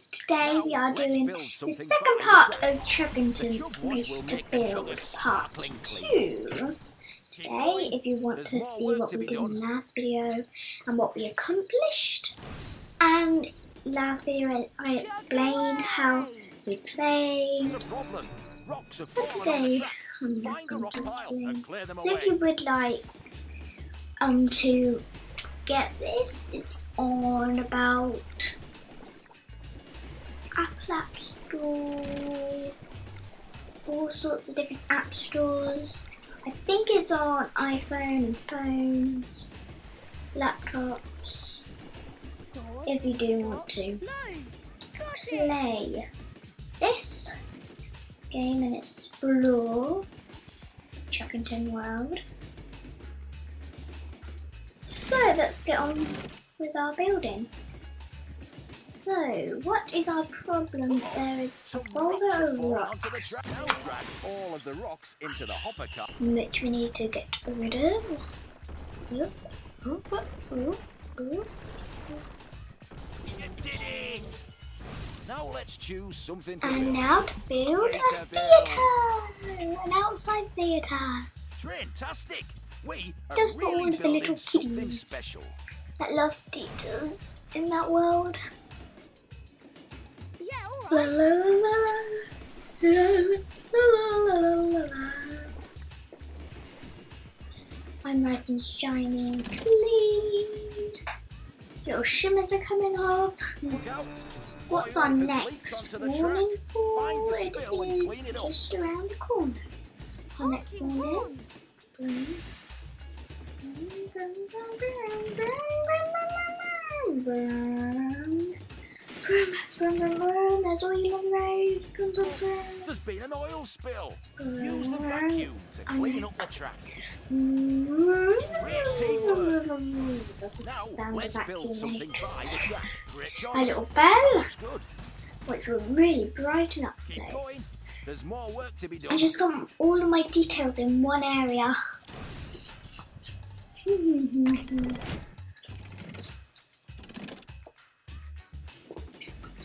guys, today we are doing the second part of Chuggington Race to Build Part 2. Today, if you want to see what we did in the last video and what we accomplished, and last video I explained how we play, but today I'm not going to explain. So if you would like to get this, it's on about Apple App Store, all sorts of different app stores. I think it's on iPhone and phones, laptops, if you do want to play this game and explore Chuggington World. So let's get on with our building. So, what is our problem? There is a boulder of rocks, all of the rocks into the hopper cup, which we need to get rid of. You did it! Now let's choose something to And build. now to build a theatre! An outside theatre. Fantastic! We are Just for all really of the little building something kiddies special. that love theatres in that world. Yeah, La alright. la la la la la la la. I'm nice and shiny and clean. Little shimmers are coming up. Look out! What's Oil our has next leaked onto the warning track. for? Find the It spill and is clean it up. just around the corner. Our next warning is boom. That's all you love, right? There's been an oil spill. Use the vacuum to clean up the track. Doesn't Now sound let's like build vacuum something makes. by the track. Great job. A little bell, Looks good. which will really brighten up the Keep going. place. There's more work to be done. I just got all of my details in one area.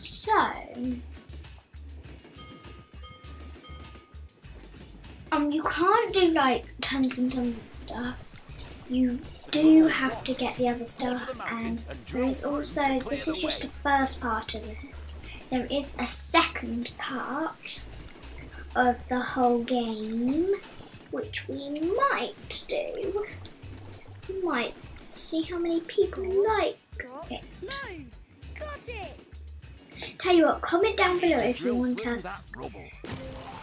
So, you can't do like tons and tons of stuff. You do have to get the other stuff, and there is also, this is just the first part of it. There is a second part of the whole game, which we might do. We might see how many people like it. No, got it. Tell you what, comment down below if you Drill want through us that rubble.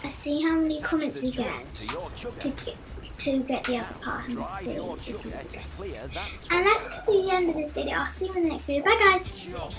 to see how many Attach comments the we drill get to your chugger. to get the other part and Drive see your if you chugger to do. clear that And that's the end of this video. I'll see you in the next video. Bye guys! chug.